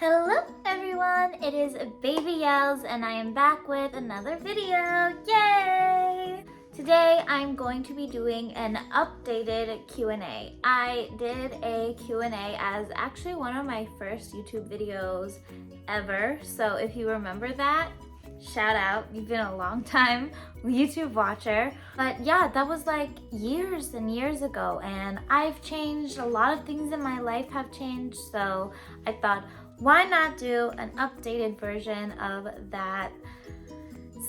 Hello everyone, it is Babyyells and I am back with another video. Yay! Today I'm going to be doing an updated Q&A. I did a Q&A as actually one of my first YouTube videos ever. So if you remember that, shout out, you've been a long time YouTube watcher. But yeah, that was like years and years ago and I've changed. A lot of things in my life have changed, so I thought, why not do an updated version of that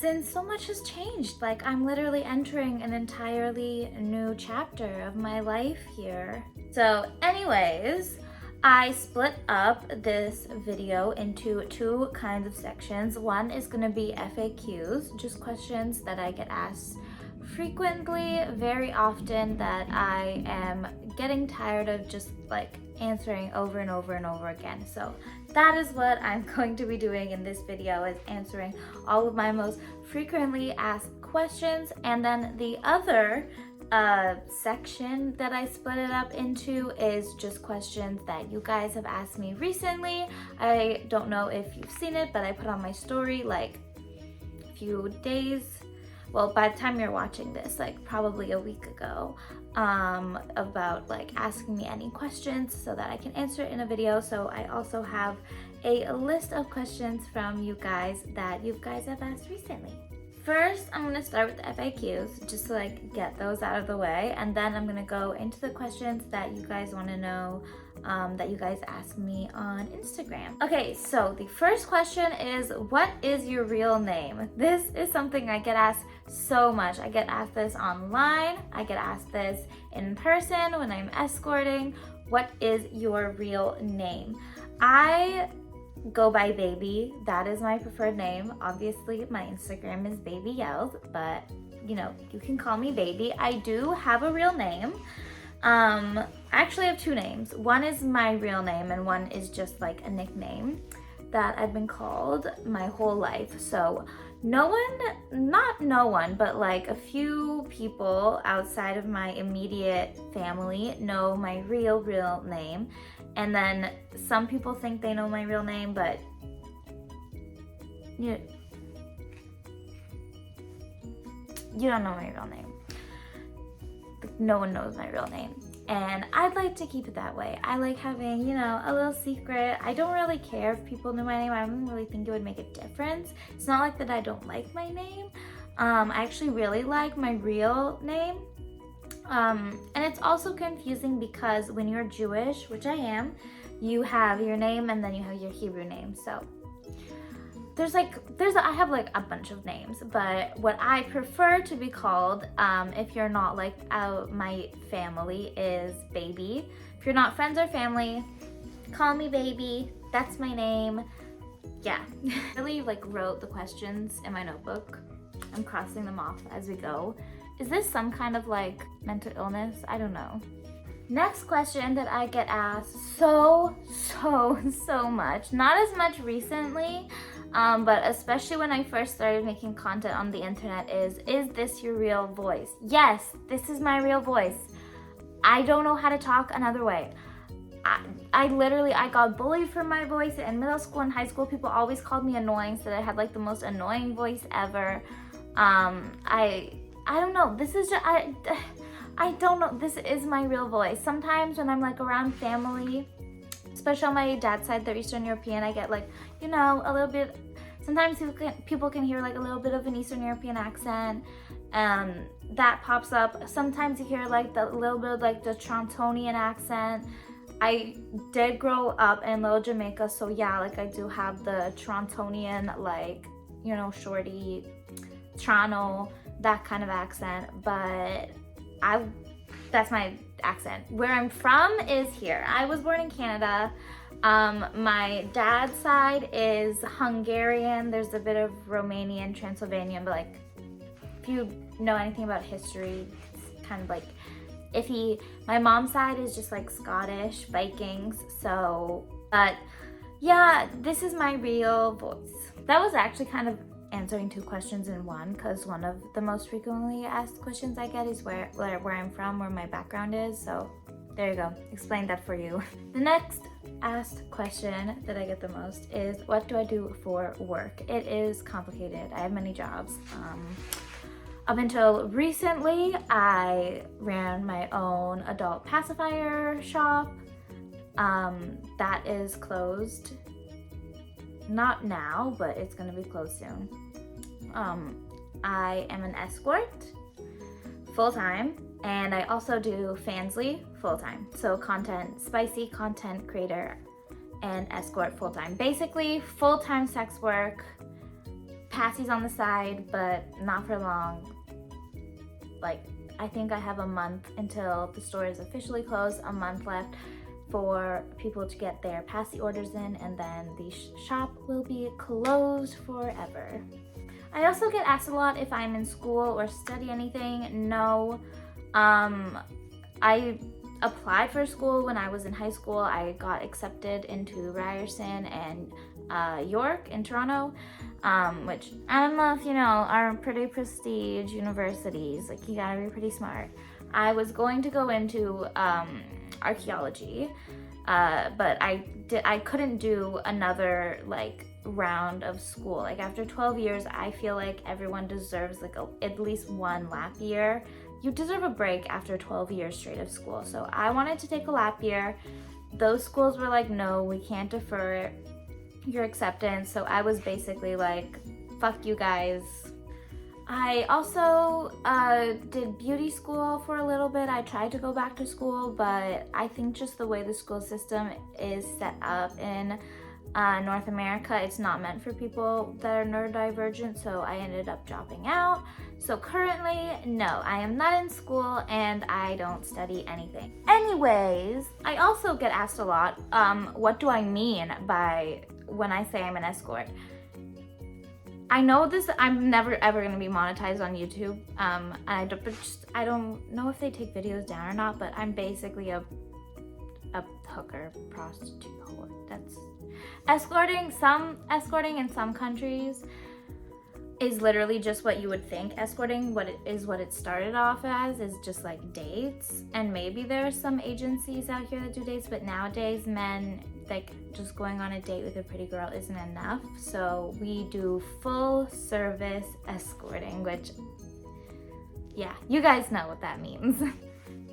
since so much has changed? Like, I'm literally entering an entirely new chapter of my life here. So anyways, I split up this video into two kinds of sections. One is gonna be FAQs, just questions that I get asked frequently, very often, that I am getting tired of just like answering over and over and over again. So that is what I'm going to be doing in this video, is answering all of my most frequently asked questions. And then the other section that I split it up into is just questions that you guys have asked me recently. I don't know if you've seen it, but I put on my story like a few days, well, by the time you're watching this, like probably a week ago, about like asking me any questions so that I can answer it in a video. So I also have a list of questions from you guys that you guys have asked recently. First, I'm gonna start with the FAQs, just to like get those out of the way, and then I'm gonna go into the questions that you guys wanna know, that you guys ask me on Instagram. Okay, so the first question is, what is your real name? This is something I get asked so much. I get asked this online, I get asked this in person when I'm escorting. What is your real name? I go by Baby. That is my preferred name. Obviously, my Instagram is Babyyells, but you know, you can call me Baby. I do have a real name. I actually have two names. One is my real name and one is just like a nickname that I've been called my whole life. So not no one, but like a few people outside of my immediate family know my real name. And then some people think they know my real name, but you don't know my real name. No one knows my real name. And I'd like to keep it that way. I like having, you know, a little secret. I don't really care if people knew my name. I don't really think it would make a difference. It's not like that I don't like my name. I actually really like my real name. And it's also confusing because when you're Jewish, which I am, you have your name and then you have your Hebrew name. So I have like a bunch of names, but what I prefer to be called, if you're not like my family, is Baby. If you're not friends or family, call me Baby. That's my name. Yeah. I really like wrote the questions in my notebook. I'm crossing them off as we go. Is this some kind of like mental illness? I don't know. Next question that I get asked so much, not as much recently, but especially when I first started making content on the internet, is this your real voice? Yes, this is my real voice. I don't know how to talk another way. I got bullied for my voice in middle school and high school. People always called me annoying, said I had like the most annoying voice ever. I don't know, this is just, I don't know, this is my real voice. Sometimes when I'm like around family, especially on my dad's side, they're Eastern European, I get like, you know, a little bit, sometimes people can hear like a little bit of an Eastern European accent, that pops up. Sometimes you hear like the little bit of like the Torontonian accent. I did grow up in Little Jamaica, so yeah, like I do have the Torontonian, like, you know, shorty, Toronto, that kind of accent, but that's my accent. Where I'm from is here. I was born in Canada. My dad's side is Hungarian. There's a bit of Romanian, Transylvanian, but like if you know anything about history, it's kind of like iffy. My mom's side is just like Scottish, Vikings. So, but yeah, this is my real voice. That was actually kind of answering two questions in one, because one of the most frequently asked questions I get is where I'm from, where my background is. So there you go, explained that for you. The next asked question that I get the most is, what do I do for work? It is complicated. I have many jobs. Up until recently, I ran my own adult pacifier shop. That is closed. Not now, but it's gonna be closed soon. I am an escort full-time, and I also do Fansly full-time. So spicy content creator and escort full-time. Basically, full-time sex work, passies on the side, but not for long. Like, I think I have a month until the store is officially closed, a month left for people to get their passy orders in, and then the shop will be closed forever. I also get asked a lot if I'm in school or study anything. No. I applied for school when I was in high school. I got accepted into Ryerson and York in Toronto, which I don't know if you know, are pretty prestige universities. Like, you gotta be pretty smart. I was going to go into archaeology, but I couldn't do another like round of school. Like, after 12 years, I feel like everyone deserves like at least one lap year. You deserve a break after 12 years straight of school. So I wanted to take a lap year. Those schools were like, no, we can't defer your acceptance. So I was basically like, fuck you guys. I also did beauty school for a little bit. I tried to go back to school, but I think just the way the school system is set up in North America, it's not meant for people that are neurodivergent, so I ended up dropping out. So currently, no, I am not in school and I don't study anything. Anyways, I also get asked a lot, what do I mean by when I say I'm an escort? I know this, I'm never ever gonna be monetized on YouTube. I don't know if they take videos down or not, but I'm basically a hooker, prostitute, whore. That's escorting in some countries is literally just what you would think. Escorting, what it started off as, is just like dates, and maybe there are some agencies out here that do dates, but nowadays men, like, just going on a date with a pretty girl isn't enough, so we do full service escorting, which, yeah, you guys know what that means.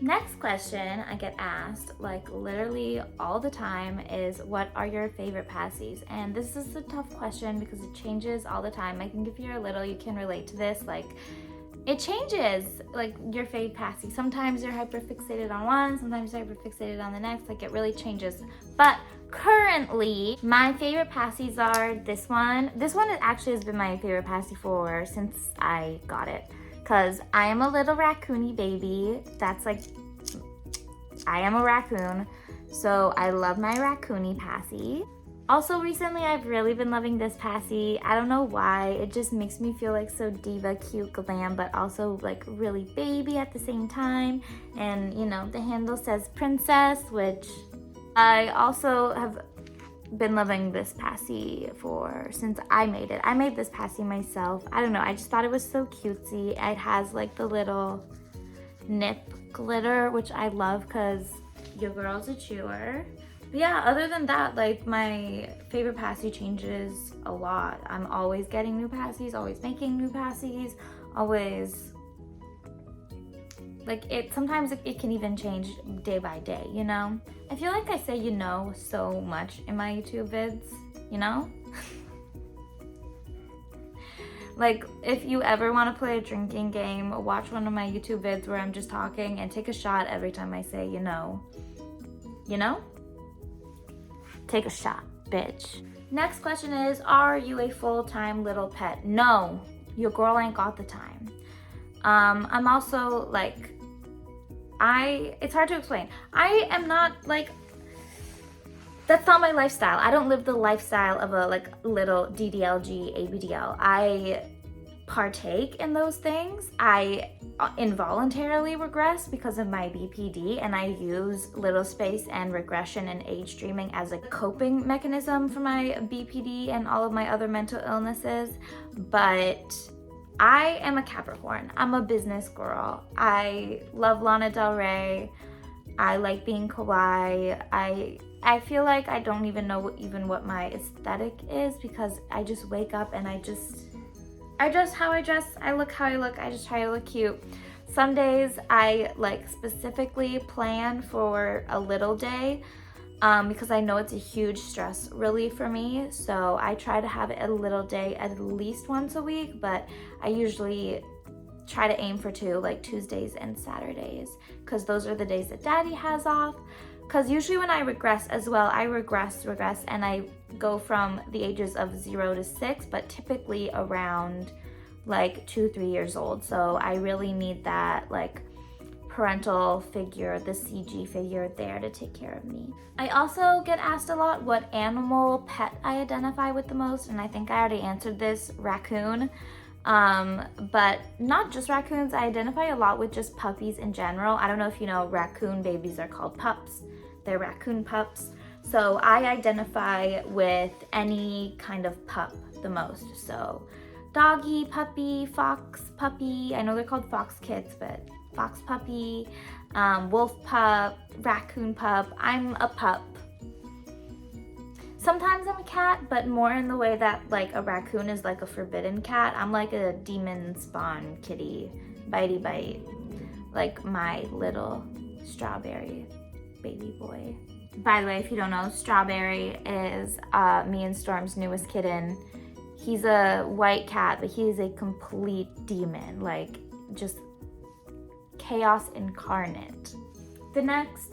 Next question I get asked, like, literally all the time, is what are your favorite passies? And this is a tough question because it changes all the time. I think if you're little, you can relate to this. Like, it changes, like, your fave passy. Sometimes you're hyperfixated on one, sometimes you're hyperfixated on the next. Like, it really changes. But currently, my favorite passies are this one. This one actually has been my favorite passy since I got it. Because I am a little raccoony baby. That's like, I am a raccoon. So I love my raccoony passy. Also recently, I've really been loving this passy. I don't know why. It just makes me feel like so diva, cute, glam, but also like really baby at the same time. And you know, the handle says princess, which I also have been loving this passy since I made it. I made this passy myself. I don't know, I just thought it was so cutesy. It has like the little nip glitter, which I love because your girl's a chewer. But yeah, other than that, like, my favorite passy changes a lot. I'm always getting new passies, always making new passies, always, like, sometimes it can even change day by day, you know? I feel like I say you know so much in my YouTube vids, you know? Like, if you ever want to play a drinking game, watch one of my YouTube vids where I'm just talking and take a shot every time I say you know. You know? Take a shot, bitch. Next question is, are you a full-time little pet? No, your girl ain't got the time. I'm also like, it's hard to explain. I am not like, that's not my lifestyle. I don't live the lifestyle of a like little DDLG, ABDL. I partake in those things. I involuntarily regress because of my BPD, and I use little space and regression and age streaming as a coping mechanism for my BPD and all of my other mental illnesses. But I am a Capricorn. I'm a business girl. I love Lana Del Rey. I like being kawaii. I I feel like I don't even know what my aesthetic is, because I just wake up and I just how I dress, I look how I look, I just try to look cute. Some days I like specifically plan for a little day because I know it's a huge stress relief for me. So I try to have a little day at least once a week, but I usually try to aim for 2, like Tuesdays and Saturdays, because those are the days that Daddy has off. Because usually when I regress as well, I regress, and I go from the ages of 0 to 6, but typically around like 2-3 years old. So I really need that like parental figure, the CG figure there to take care of me. I also get asked a lot what animal pet I identify with the most, and I think I already answered this, raccoon. But not just raccoons, I identify a lot with just puppies in general. I don't know if you know, raccoon babies are called pups. They're raccoon pups. So I identify with any kind of pup the most. So doggy, puppy, fox, puppy. I know they're called fox kits, but fox puppy, wolf pup, raccoon pup. I'm a pup. Sometimes I'm a cat, but more in the way that like a raccoon is like a forbidden cat. I'm like a demon spawn kitty, bitey bite, like my little strawberry baby boy. By the way, if you don't know, Strawberry is me and Storm's newest kitten. He's a white cat, but he is a complete demon, like just chaos incarnate. The next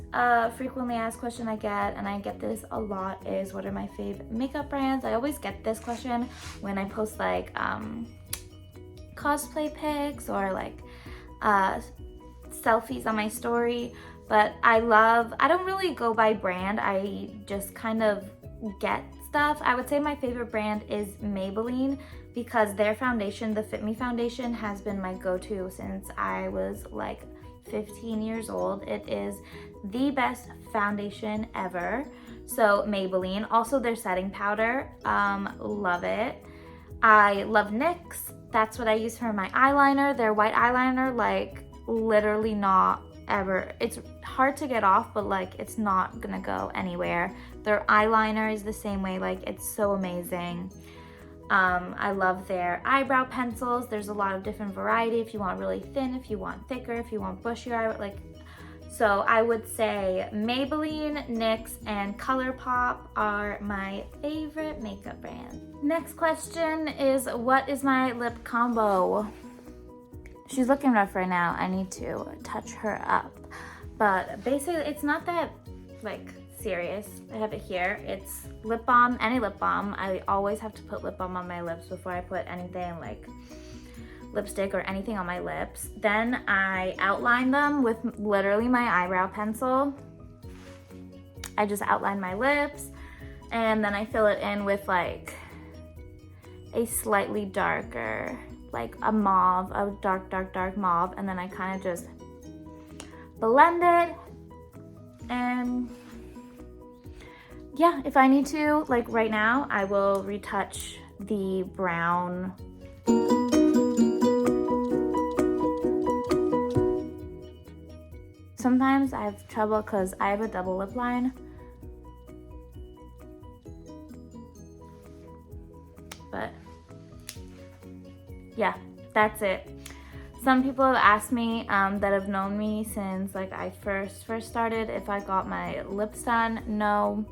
frequently asked question I get, and I get this a lot, is what are my favorite makeup brands? I always get this question when I post like cosplay pics or like selfies on my story. But I don't really go by brand, I just kind of get stuff. I would say my favorite brand is Maybelline, because their foundation, the Fit Me foundation, has been my go-to since I was like 15 years old. It is the best foundation ever. So Maybelline, also their setting powder, love it. I love NYX, that's what I use for my eyeliner. Their white eyeliner, like literally not ever, it's hard to get off, but like it's not gonna go anywhere. Their eyeliner is the same way, like it's so amazing. I love their eyebrow pencils. There's a lot of different variety, if you want really thin, if you want thicker, if you want bushier, like, so I would say Maybelline, NYX, and ColourPop are my favorite makeup brands. Next question is, what is my lip combo? She's looking rough right now. I need to touch her up. But basically, it's not that like serious. I have it here. It's lip balm, any lip balm. I always have to put lip balm on my lips before I put anything like lipstick or anything on my lips. Then I outline them with literally my eyebrow pencil. I just outline my lips, and then I fill it in with like a slightly darker, like a mauve, a dark mauve, and then I kind of just blend it. And yeah, if I need to, like right now, I will retouch the brown. Sometimes I have trouble because I have a double lip line. But yeah, that's it. Some people have asked me that have known me since like I first started if I got my lips done. No,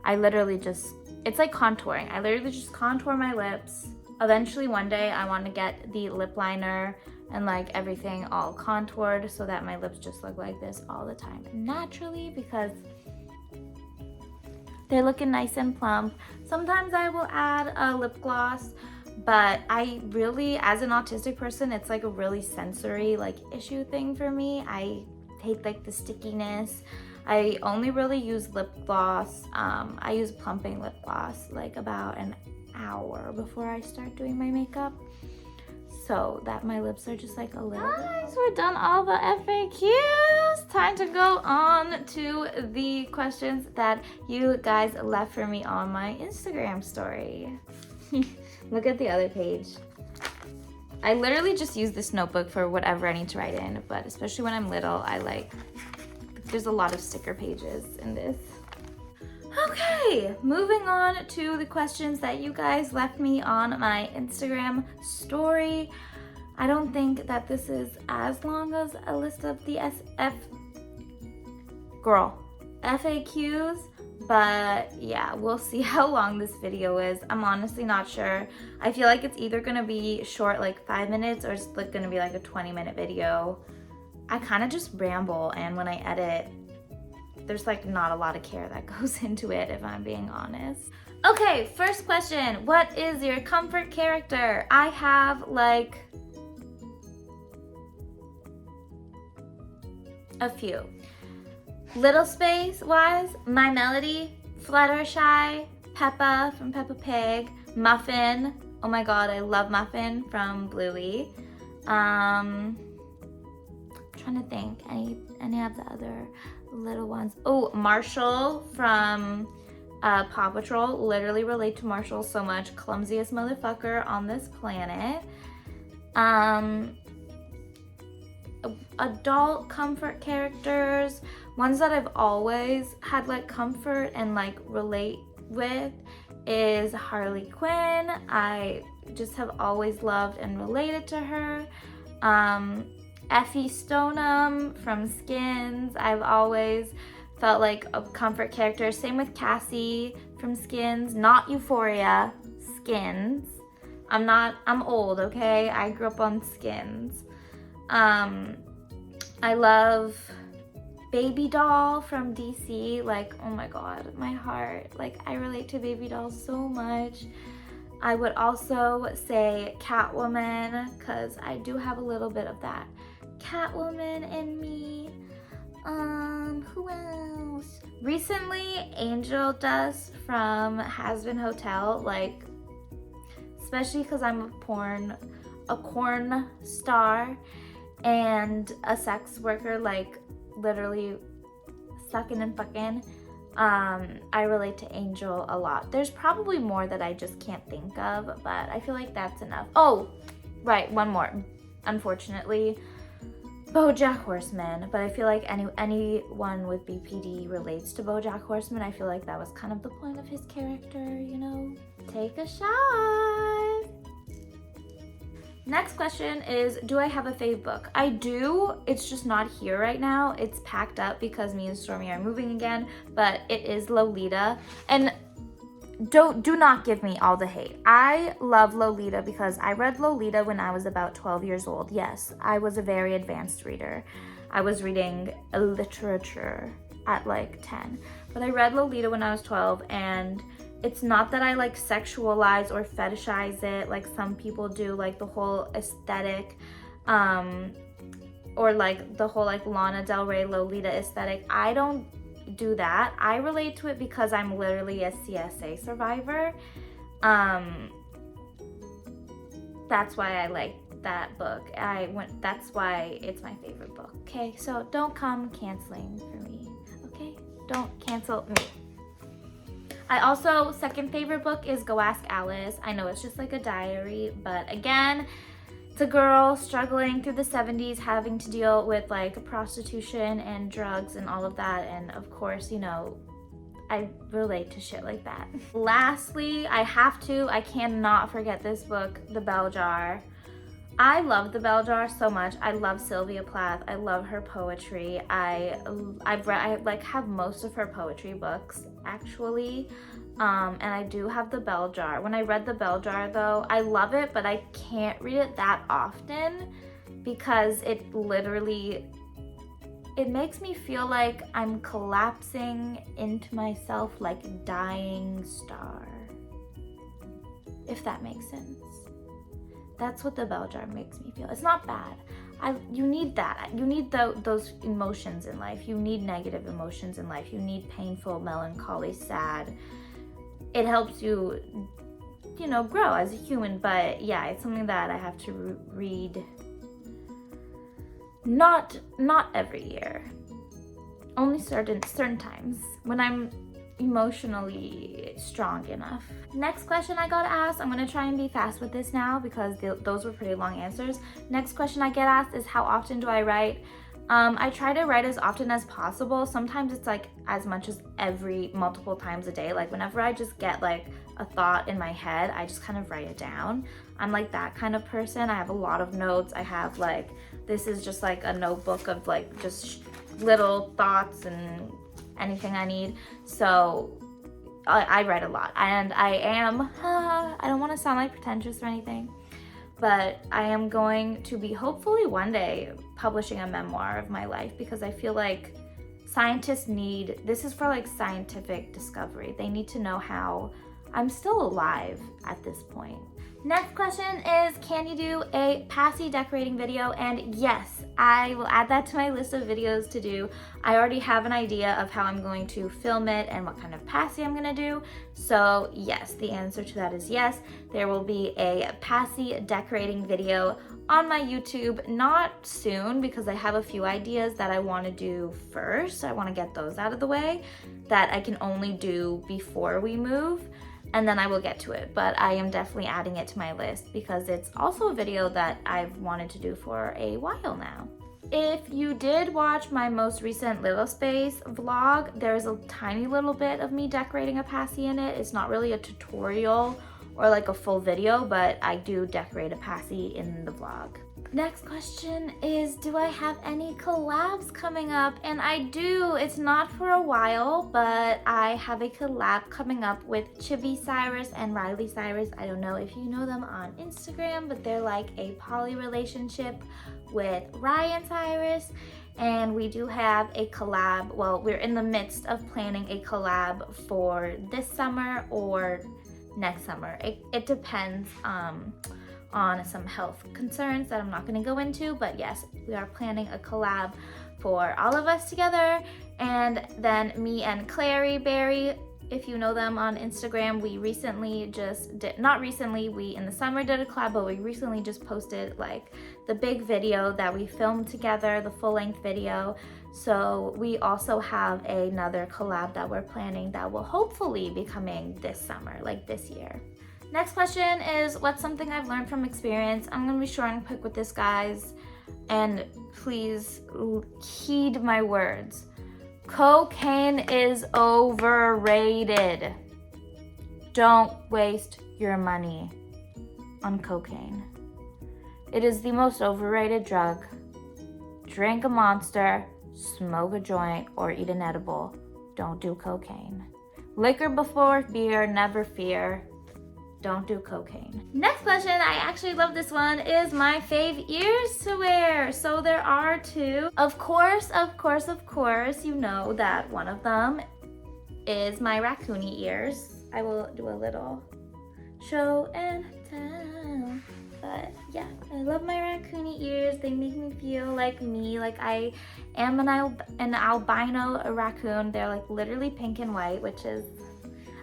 I literally just, it's like contouring. I literally just contour my lips. Eventually one day I want to get the lip liner and like everything all contoured so that my lips just look like this all the time naturally, because they're looking nice and plump. Sometimes I will add a lip gloss, but I really, as an autistic person, it's like a really sensory like issue thing for me. I hate like the stickiness. I only really use lip gloss. I use plumping lip gloss like about an hour before I start doing my makeup, so that my lips are just like a little Guys, we're done all the FAQs. Time to go on to the questions that you guys left for me on my Instagram story. Look at the other page. I literally just use this notebook for whatever I need to write in, but especially when I'm little, I like, there's a lot of sticker pages in this. Okay, moving on to the questions that you guys left me on my Instagram story. I don't think that this is as long as a list of the FAQs, but yeah, we'll see how long this video is. I'm honestly not sure. I feel like it's either gonna be short, like 5 minutes, or it's like gonna be like a 20-minute video. I kind of just ramble, and when I edit, there's like not a lot of care that goes into it, if I'm being honest. Okay, first question. What is your comfort character? I have like a few. Little space wise, My Melody, Fluttershy, Peppa from Peppa Pig, Muffin. Oh my god, I love Muffin from Bluey. Trying to think any of the other little ones. Oh, Marshall from Paw Patrol. Literally relate to Marshall so much. Clumsiest motherfucker on this planet. Adult comfort characters, ones that I've always had like comfort and like relate with, is Harley Quinn. I just have always loved and related to her. Effie Stoneham from Skins. I've always felt like a comfort character. Same with Cassie from Skins. Not Euphoria, Skins. I'm old, okay? I grew up on Skins. I love Baby Doll from DC. Like, oh my god, my heart. Like, I relate to Baby Doll so much. I would also say Catwoman, because I do have a little bit of that Catwoman in me. Who else? Recently, Angel Dust from Hazbin Hotel, like, especially because I'm a porn star and a sex worker, like literally sucking and fucking. I relate to Angel a lot. There's probably more that I just can't think of, but I feel like that's enough. Oh, right, one more. Unfortunately, BoJack Horseman, but I feel like anyone with BPD relates to BoJack Horseman. I feel like that was kind of the point of his character, you know? Take a shot. Next question is, do I have a fave book? I do, it's just not here right now. It's packed up because me and Stormy are moving again, but it is Lolita. And do not give me all the hate. I love Lolita because I read Lolita when I was about 12 years old. Yes, I was a very advanced reader. I was reading literature at like 10, but I read Lolita when I was 12, and it's not that I like sexualize or fetishize it like some people do, like the whole aesthetic, or like the whole like Lana Del Rey Lolita aesthetic. I don't do that. I relate to it because I'm literally a CSA survivor. That's why I like that book. That's why it's my favorite book. Okay, so don't come canceling for me. Okay, don't cancel me. I also, second favorite book is Go Ask Alice. I know it's just like a diary, but again, it's a girl struggling through the 70s, having to deal with like prostitution and drugs and all of that. And of course, you know, I relate to shit like that. Lastly, I cannot forget this book, The Bell Jar. I love The Bell Jar so much. I love Sylvia Plath. I love her poetry. I like have most of her poetry books actually, and I do have The Bell Jar. When I read The Bell Jar though, I love it, but I can't read it that often because it makes me feel like I'm collapsing into myself like a dying star, if that makes sense. That's what The Bell Jar makes me feel. It's not bad. You need that. You need those emotions in life. You need negative emotions in life. You need painful, melancholy, sad. It helps you, you know, grow as a human. But yeah, it's something that I have to read. Not every year. Only certain times when I'm emotionally strong enough. Next question I got asked, I'm gonna try and be fast with this now because those were pretty long answers. Next question I get asked is, how often do I write? I try to write as often as possible. Sometimes it's like as much as multiple times a day. Like whenever I just get like a thought in my head, I just kind of write it down. I'm like that kind of person. I have a lot of notes. I have like, this is just like a notebook of like just little thoughts and anything I need. So I write a lot, and I don't want to sound like pretentious or anything, but I am going to be hopefully one day publishing a memoir of my life, because I feel like scientists this is for like scientific discovery. They need to know how I'm still alive at this point. Next question is, can you do a passy decorating video? And yes, I will add that to my list of videos to do. I already have an idea of how I'm going to film it and what kind of passy I'm gonna do. So yes, the answer to that is yes. There will be a passy decorating video on my YouTube, not soon, because I have a few ideas that I want to do first. I want to get those out of the way that I can only do before we move, and then I will get to it. But I am definitely adding it to my list because it's also a video that I've wanted to do for a while now. If you did watch my most recent Little Space vlog, there's a tiny little bit of me decorating a passy in it. It's not really a tutorial or like a full video, but I do decorate a passy in the vlog. Next question is, do I have any collabs coming up? And I do. It's not for a while, but I have a collab coming up with Chibi Cyrus and Riley Cyrus. I don't know if you know them on Instagram, but they're like a poly relationship with Ryan Cyrus. And we do have a collab. Well, we're in the midst of planning a collab for this summer or next summer. It depends on some health concerns that I'm not going to go into, but yes, we are planning a collab for all of us together. And then me and Clary Berry, if you know them on Instagram, we recently just did, not recently, we in the summer did a collab, but we recently just posted like the big video that we filmed together, the full-length video. So we also have another collab that we're planning that will hopefully be coming this summer, like this year. Next question is, what's something I've learned from experience? I'm gonna be short and quick with this, guys, and please heed my words. Cocaine is overrated. Don't waste your money on cocaine. It is the most overrated drug. Drink a Monster, smoke a joint, or eat an edible. Don't do cocaine. Liquor before beer, never fear. Don't do cocaine. Next question, I actually love this one, is my fave ears to wear. So there are two. Of course, you know that one of them is my raccoony ears. I will do a little show and tell. But yeah, I love my raccoony ears. They make me feel like me, like I am an albino raccoon. They're like literally pink and white, which is,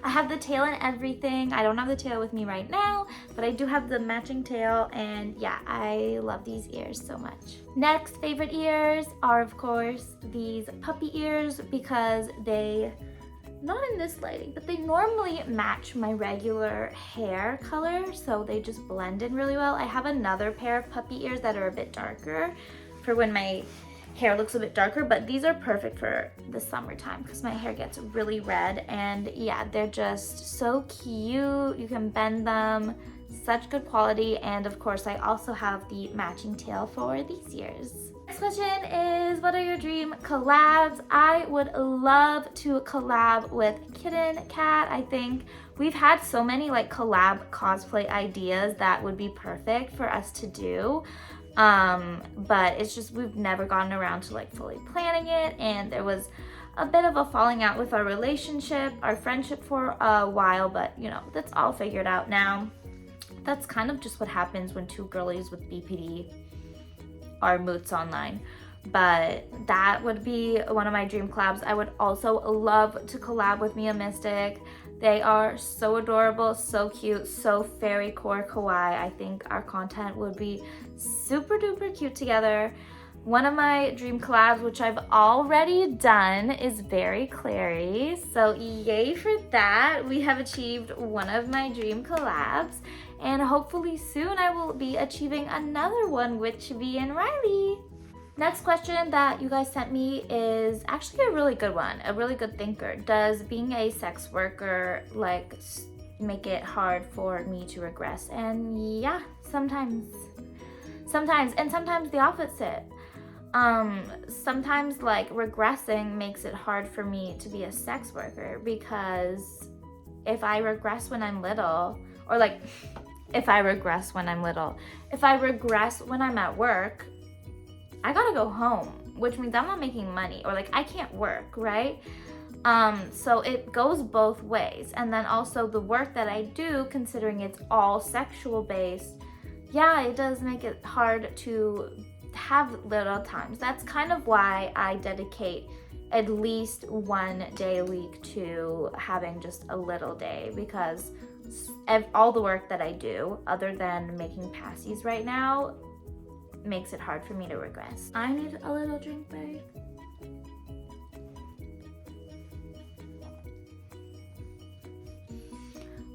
I have the tail and everything. I don't have the tail with me right now, but I do have the matching tail, and yeah, I love these ears so much. Next favorite ears are, of course, these puppy ears, because they, not in this lighting, but they normally match my regular hair color, so they just blend in really well. I have another pair of puppy ears that are a bit darker for when my hair looks a bit darker, but these are perfect for the summertime because my hair gets really red. And yeah, they're just so cute. You can bend them, such good quality. And of course, I also have the matching tail for these ears. Next question is, what are your dream collabs? I would love to collab with Kitten Cat. I think we've had so many like collab cosplay ideas that would be perfect for us to do. But it's just, we've never gotten around to like fully planning it, and there was a bit of a falling out with our relationship, our friendship for a while, but you know, that's all figured out now. That's kind of just what happens when two girlies with BPD are moots online. But that would be one of my dream collabs. I would also love to collab with Mia Mystic. They are so adorable, so cute, so fairy core kawaii. I think our content would be super duper cute together. One of my dream collabs, which I've already done, is Very Clary. So yay for that. We have achieved one of my dream collabs, and hopefully soon I will be achieving another one with Chibi and Riley. Next question that you guys sent me is actually a really good one, a really good thinker. Does being a sex worker like make it hard for me to regress? And yeah, sometimes, and sometimes the opposite. Sometimes like regressing makes it hard for me to be a sex worker, because if I regress when I'm little, or like if I regress when I'm at work, I gotta go home, which means I'm not making money, or like I can't work, right? So it goes both ways. And then also the work that I do, considering it's all sexual based, yeah, it does make it hard to have little times. That's kind of why I dedicate at least one day a week to having just a little day, because all the work that I do, other than making passies right now, makes it hard for me to regress. I need a little drink break.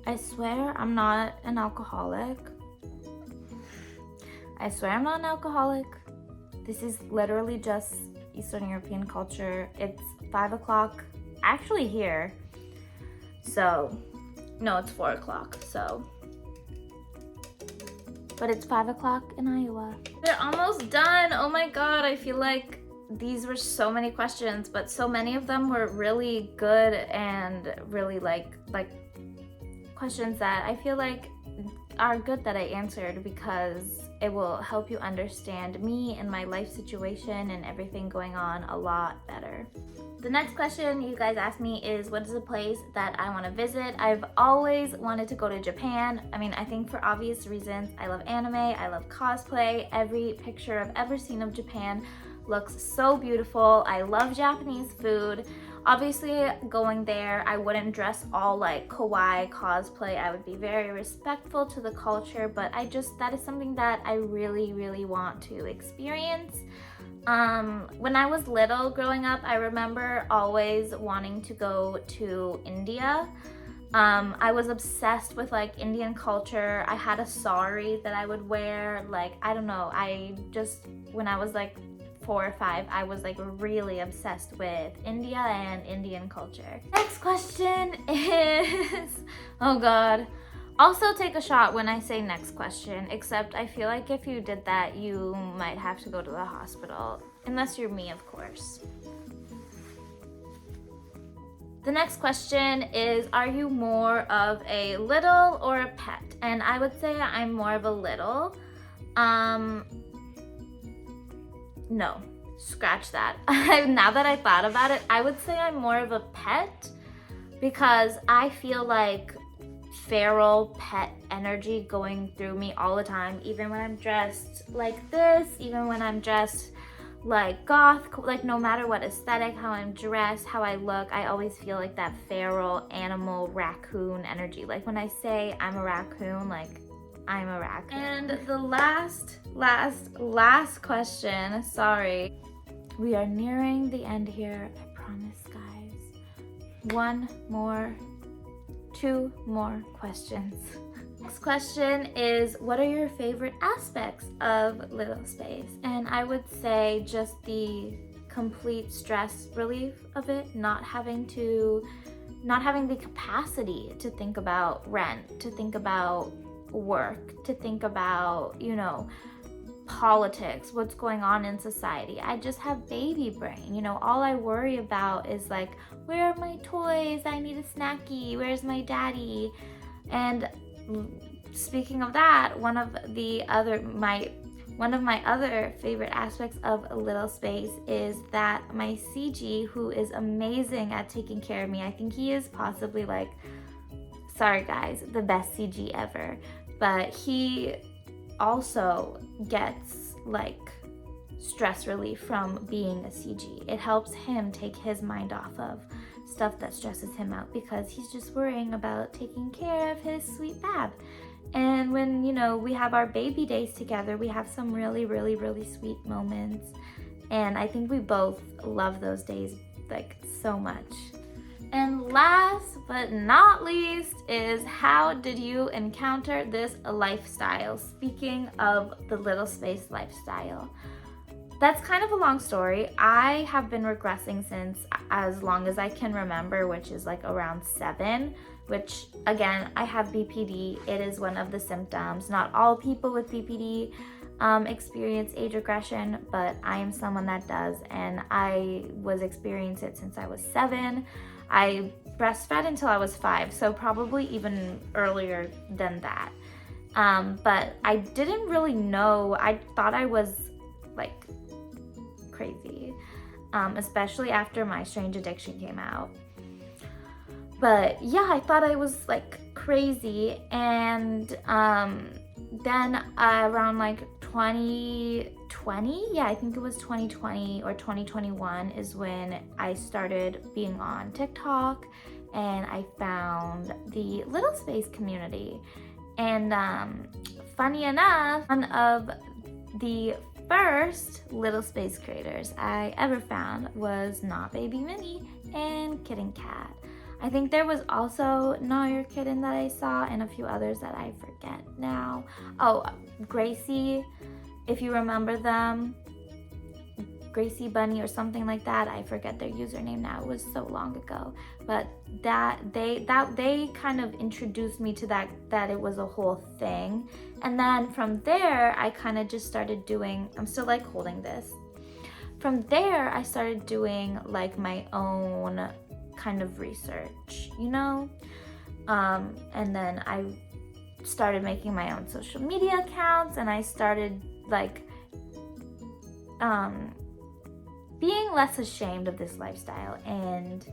I swear I'm not an alcoholic. This is literally just Eastern European culture. It's 5 o'clock actually here. So, no, it's 4 o'clock, so. But it's 5 o'clock in Iowa. We're almost done. Oh my God, I feel like these were so many questions, but so many of them were really good and really like questions that I feel like are good that I answered, because it will help you understand me and my life situation and everything going on a lot better. The next question you guys asked me is, what is a place that I want to visit? I've always wanted to go to Japan. I mean, I think for obvious reasons. I love anime, I love cosplay. Every picture I've ever seen of Japan looks so beautiful. I love Japanese food. Obviously, going there, I wouldn't dress all like kawaii cosplay. I would be very respectful to the culture, but that is something that I really, really want to experience. When I was little growing up, I remember always wanting to go to India. I was obsessed with like Indian culture. I had a sari that I would wear. Like, I don't know, when I was like 4 or 5, I was like really obsessed with India and Indian culture. Next question is, oh God. Also take a shot when I say next question, except I feel like if you did that, you might have to go to the hospital. Unless you're me, of course. The next question is, are you more of a little or a pet? And I would say I'm more of a little. No, scratch that. Now that I thought about it, I would say I'm more of a pet, because I feel like feral pet energy going through me all the time, even when I'm dressed like this, even when I'm dressed like goth, like no matter what aesthetic, how I'm dressed, how I look, I always feel like that feral animal raccoon energy. Like when I say I'm a raccoon, like I'm a raccoon. And the last question, sorry. We are nearing the end here, I promise, guys. 2 more questions. Next question is, what are your favorite aspects of Little Space? And I would say just the complete stress relief of it, not having the capacity to think about rent, to think about work, to think about, politics, what's going on in society. I just have baby brain. All I worry about is like, where are my toys? I need a snacky. Where's my daddy? And speaking of that, one of my other favorite aspects of Little Space is that my CG, who is amazing at taking care of me, I think he is possibly like, sorry guys, the best CG ever, but he also gets like stress relief from being a CG. It helps him take his mind off of stuff that stresses him out, because he's just worrying about taking care of his sweet Bab. And when, we have our baby days together, we have some really, really, really sweet moments. And I think we both love those days like so much. And last but not least is, how did you encounter this lifestyle? Speaking of the Little Space lifestyle, that's kind of a long story. I have been regressing since as long as I can remember, which is like around 7, which again, I have BPD. It is one of the symptoms. Not all people with BPD experience age regression, but I am someone that does, and I was experiencing it since I was 7. I breastfed until I was 5, so probably even earlier than that. But I didn't really know. I thought I was like crazy, especially after My Strange Addiction came out. But yeah, I thought I was like crazy, and then around like 2020, yeah, I think it was 2020 or 2021 is when I started being on TikTok, and I found the Little Space community. And funny enough, one of the first Little Space creators I ever found was Not Baby Minnie and Kitten Cat. I think there was also Not Your Kitten that I saw, and a few others that I forget now. Oh, Gracie, if you remember them, Gracie Bunny or something like that. I forget their username now. It was so long ago. But they kind of introduced me to that it was a whole thing. And then from there, I kind of just started doing, I'm still like holding this. From there, I started doing like my own kind of research, you know? And then I started making my own social media accounts, and I started like being less ashamed of this lifestyle. And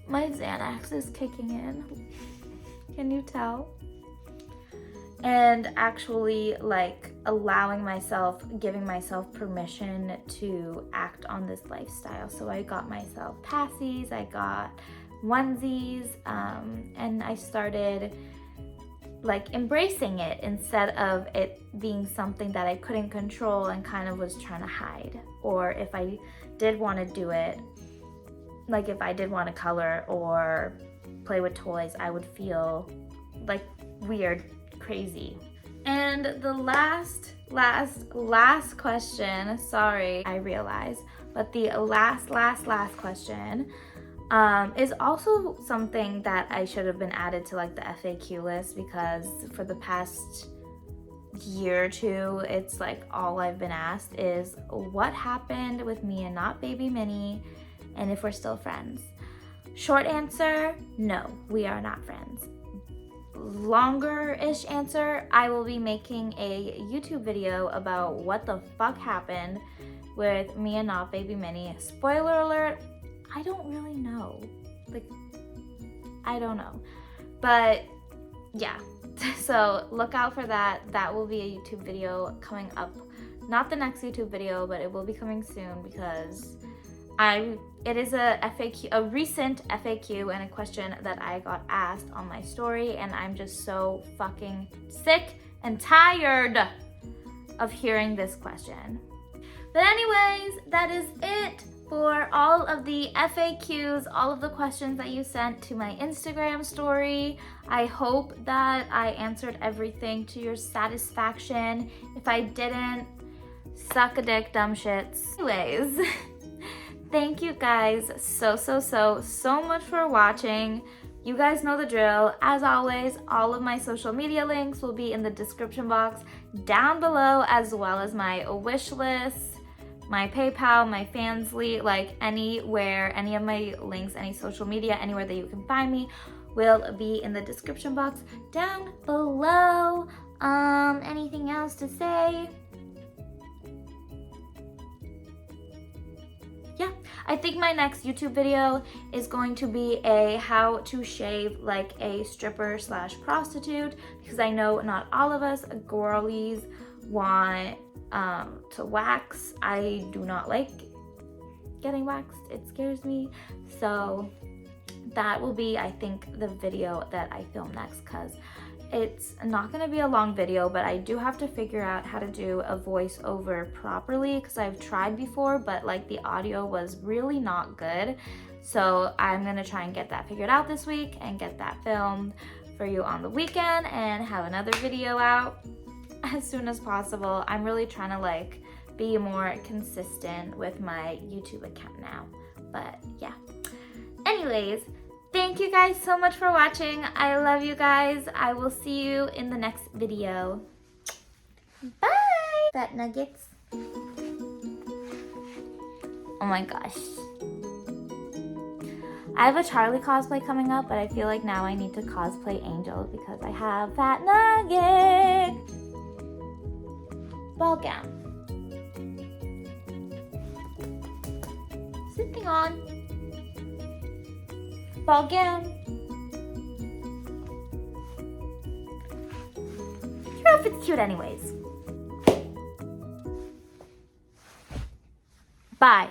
my Xanax is kicking in. Can you tell? And actually like allowing myself, giving myself permission to act on this lifestyle. So I got myself passies, I got onesies, and I started like embracing it instead of it being something that I couldn't control and kind of was trying to hide. Or if I did want to do it, like if I did want to color or play with toys, I would feel like weird, crazy. And the last question, sorry, I realize, but the last question is also something that I should have been added to like the FAQ list, because for the past year or two, it's like all I've been asked is what happened with me and Not Baby Minnie, and if we're still friends. Short answer, no, we are not friends. Longer-ish answer, I will be making a YouTube video about what the fuck happened with me and Not Baby Minnie. Spoiler alert, I don't really know. Like, I don't know. But yeah, so look out for that. That will be a YouTube video coming up. Not the next YouTube video, but it will be coming soon, because it is a FAQ, a recent FAQ and a question that I got asked on my story, and I'm just so fucking sick and tired of hearing this question. But anyways, that is it for all of the FAQs, all of the questions that you sent to my Instagram story. I hope that I answered everything to your satisfaction. If I didn't, suck a dick, dumb shits. Anyways, thank you guys so much for watching. You guys know the drill. As always, all of my social media links will be in the description box down below, as well as my wish list, my PayPal, my Fansly, like anywhere, any of my links, any social media, anywhere that you can find me will be in the description box down below. Anything else to say? Yeah, I think my next YouTube video is going to be a how to shave like a stripper slash prostitute, because I know not all of us girlies want to wax. I do not like getting waxed. It scares me. So that will be, I think, the video that I film next, because it's not going to be a long video, but I do have to figure out how to do a voiceover properly, because I've tried before, but like the audio was really not good. So I'm going to try and get that figured out this week and get that filmed for you on the weekend and have another video out. as soon as possible. I'm really trying to like be more consistent with my YouTube account now. But yeah. Anyways, thank you guys so much for watching. I love you guys. I will see you in the next video. Bye! Fat nuggets. Oh my gosh. I have a Charlie cosplay coming up, but I feel like now I need to cosplay Angel because I have Fat Nugget. Ball gown. Sitting on. Ball gown. Your outfit's cute anyways. Bye.